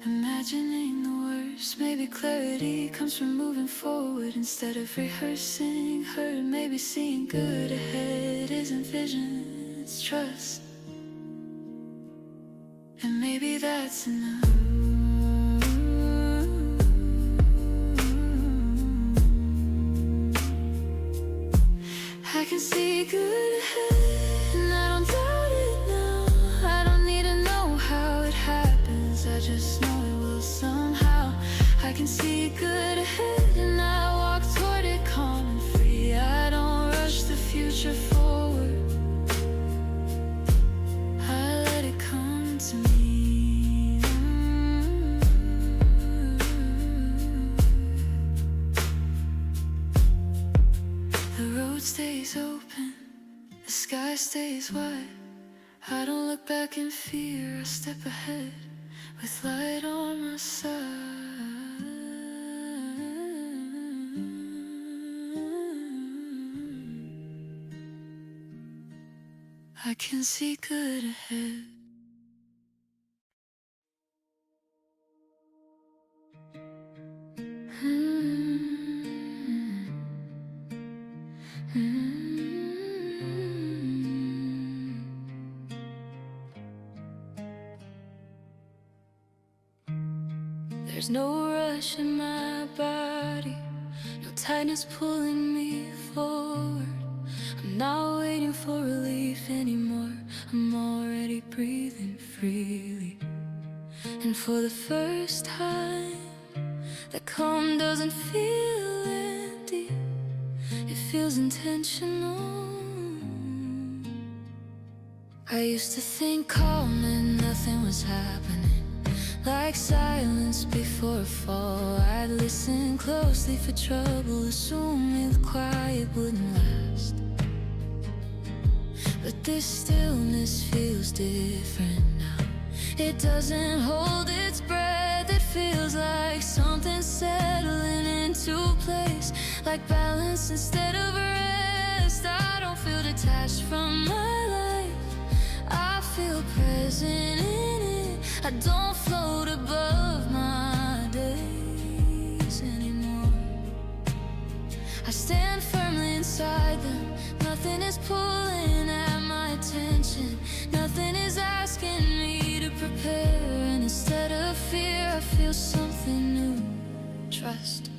imagining the worst. Maybe clarity comes from moving forward instead of rehearsing hurt. Maybe seeing good ahead isn't vision, it's trust. And maybe that's enough. I can see good ahead and I don't doubt it now. I don't need to know how it happens, I just know it will somehow. I can see good ahead and I walk toward it calm and free. I don't rush the future forward, I let it come to me. The road stays open, the sky stays wide. I don't look back in fear, I step ahead with light on my side. I can see good ahead. There's no rush in my body, no tightness pulling me forward. I'm not waiting for relief anymore, I'm already breathing freely. And for the first time, that calm doesn't feel empty, it feels intentional. I used to think calm and nothing was happening, like silence before a fall. I'd listen closely for trouble, assuming the quiet wouldn't last. But this stillness feels different now. It doesn't hold its breath, it feels like something settling into place, like balance instead of rest. I don't feel detached from my life, I feel present in it. I don't float above my days anymore, I stand firmly inside them. Nothing is pulling at my attention, nothing is asking me to prepare. And instead of fear, I feel something new, trust.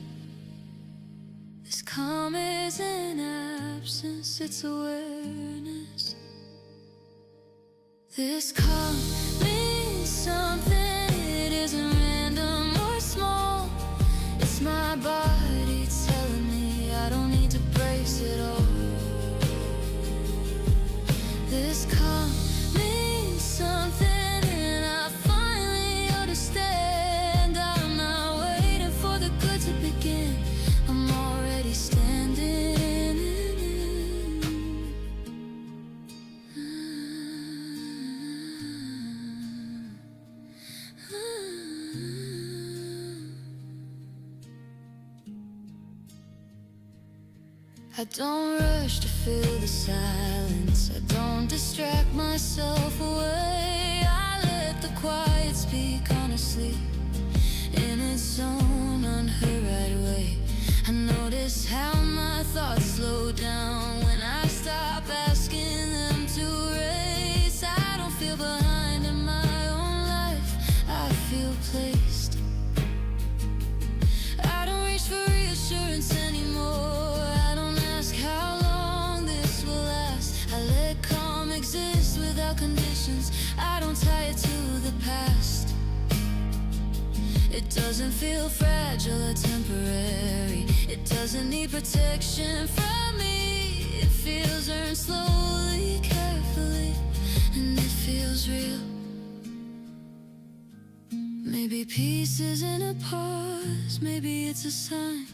This calm isn't absence, it's awareness. This calm means something, it isn't random or small. It's my body telling me I don't need to brace it all. This calm means something, and I finally understand. I'm not waiting for the good to begin, I'm already standing in it. I don't rush to fill the silence, I don't distract myself away. I let the quiet speak honestly, in its own unheard right way. I notice how It doesn't feel fragile or temporary. It doesn't need protection from me. It feels earned slowly, carefully, and it feels real. Maybe peace isn't a pause, maybe it's a sign.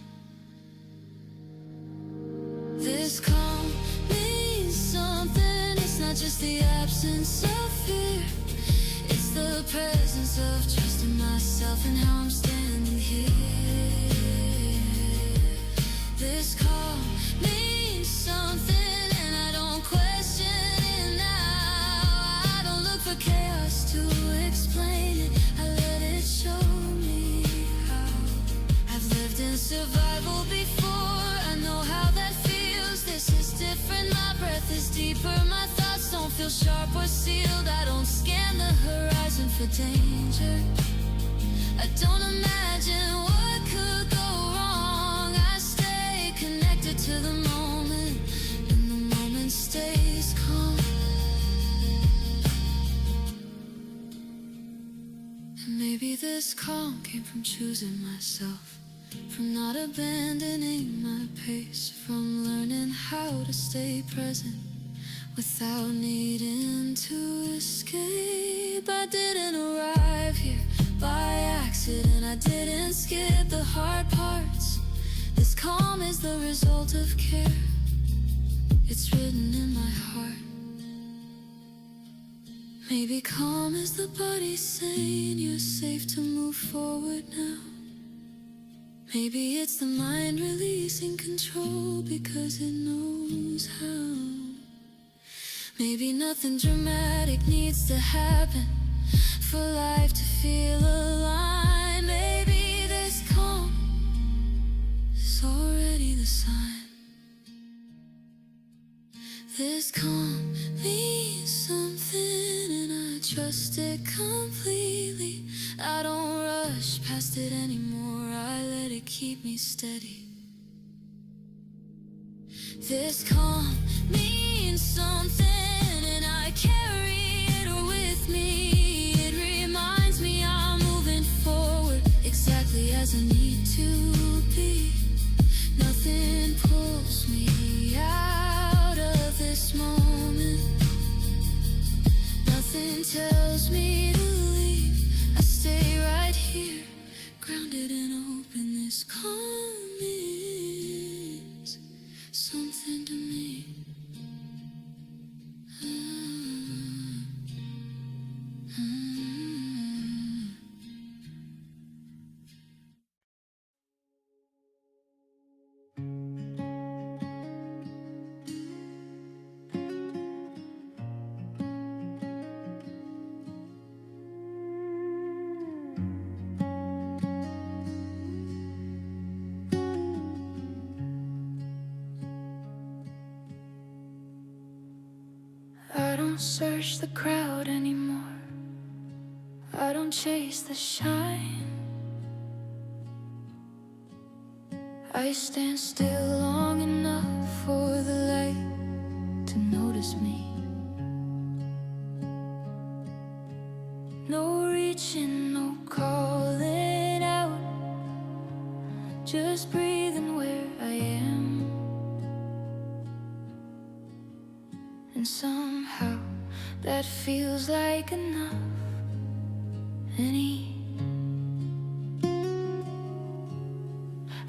This calm means something. It's not just the absence of fear. It's the presence of trust in myself and how I'm standing here. This calm means something, and I don't question it now. I don't look for chaos to explain it. I let it show me how. I've lived in survival before. I know how that feels. This is different. My breath is deeper. My thoughts don't feel sharp or sealed. I don't scan the horizon for danger. I don't imagine what could go wrong. I stay connected to the moment, and the moment stays calm. And maybe this calm came from choosing myself, from not abandoning my pace, from learning how to stay present without needing to escape. I didn't arrive here by accident. I didn't skip the hard parts. This calm is the result of care. It's written in my heart. Maybe calm is the body saying you're safe to move forward now. Maybe it's the mind releasing control because it knows how. Maybe nothing dramatic needs to happen for life to feel aligned. Maybe this calm is already the sign. This calm means something, and I trust it completely. I don't rush past it anymore. I let it keep me steady. This calm means something, and I carry it with me. It reminds me I'm moving forward exactly as I need to be. Nothing pulls me out of this moment. Nothing tells me to leave. I stay right here, grounded and open. This calm means something to me. I don't search the crowd anymore. I don't chase the shine. I stand still long enough for the light to notice me. No reaching, no calling out, just breathing where I am. And somehow that feels like enough.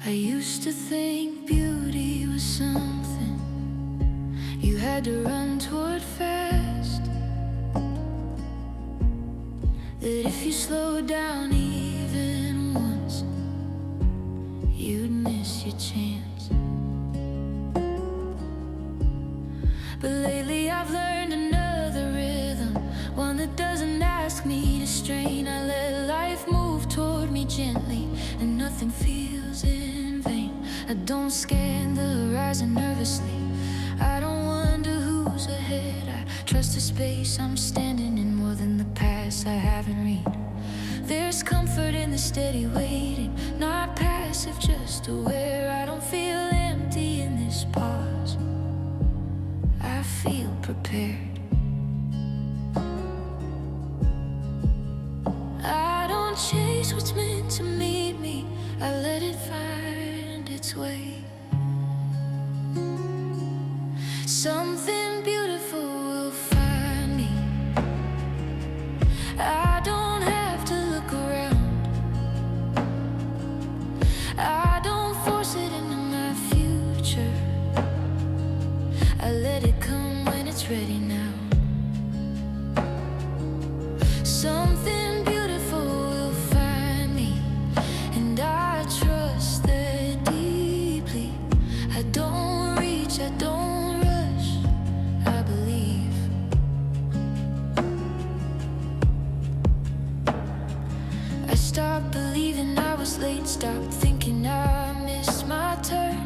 I used to think beauty was something you had to run toward fast, that if you slowed down even once, you'd miss your chance. But lately I've learned another rhythm, one that doesn't ask me to strain. I let life move toward me gently, and nothing feels in vain. I don't scan the horizon nervously. I don't wonder who's ahead. I trust the space I'm standing in more than the past I haven't read. There's comfort in the steady waiting, not passive, just aware. I don't feel empty in this pause. I feel prepared. I don't chase always what's meant to meet me. I let it find its way. Something beautiful will find me. I don't have to look around. I don't force it into my future. I let it come when it's ready now. Something beautiful will find me, and I trust that deeply. I don't reach, I don't rush, I believe. I stopped believing I was late, stopped thinking I missed my turn.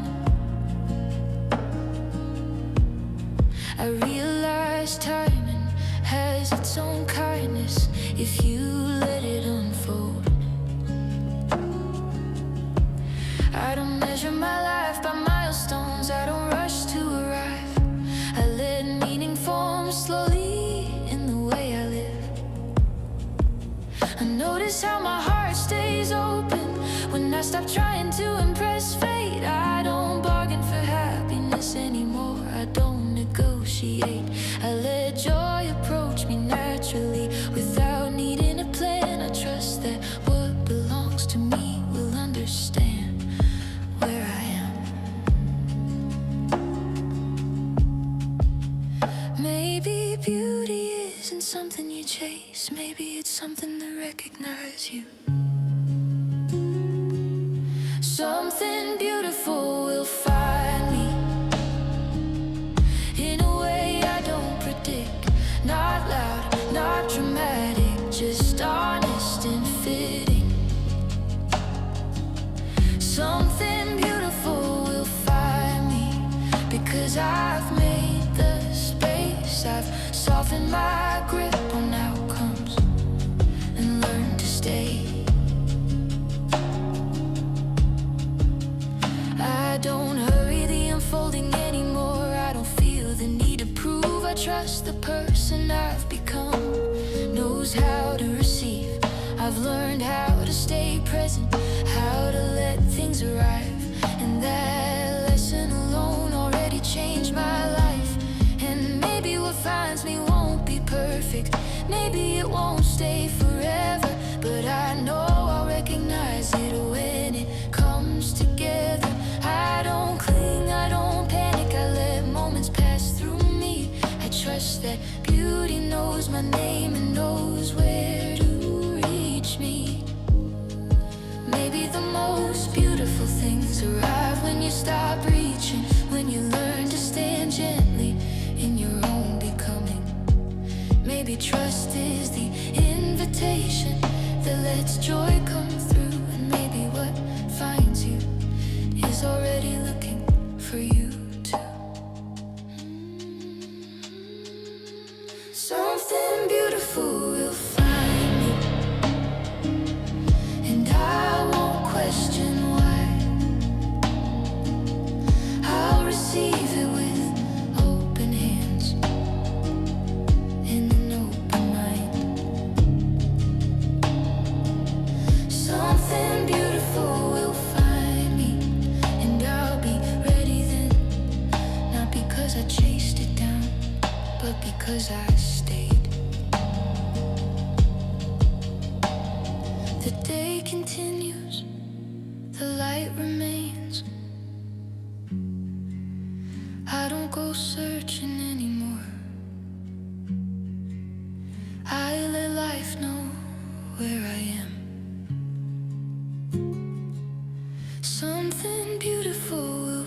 I realized timing has its own kindness if you let it unfold. I don't measure my life by milestones, I don't rush to arrive. I let meaning form slowly in the way I live. I notice how my heart stays open when I stop trying to impress fate. I don't bargain for happiness anymore, I don't negotiate. I let joy approach me naturally without needing a plan. I trust that what belongs to me will understand where I am. Maybe beauty isn't something you chase, maybe it's something that recognizes you. Something beautiful will find me in a way I don't predict. Not loud, not dramatic, just honest and fitting. Something beautiful will find me because I've made the space. I've softened my grip on outcomes and learned to stay. I don't hurry the unfolding anymore. I don't feel the need to prove. I trust the person I've become knows how to receive. I've learned how to stay present, how to let things arrive, and that lesson alone already changed my life. And maybe what finds me won't be perfect, maybe it won't stay forever, but I know I'll recognize it when it comes together. I don't cling, I don't panic, I let moments pass through me. I trust that beauty knows my name and knows where to reach me. Maybe the most beautiful things arrive when you stop reaching, when you learn to stand gently in your own becoming. Maybe trust is the invitation that lets joy come through, and maybe what finds you is already looking for you too. Something beautiful will find me, and I won't question why. I'll receive it with open hands and an open mind. Something beautiful will find me, and I'll be ready then, not because I chased it down, but because I stayed. The day continues, the light remains. I don't go searching anymore, I let life know where I am. Something beautiful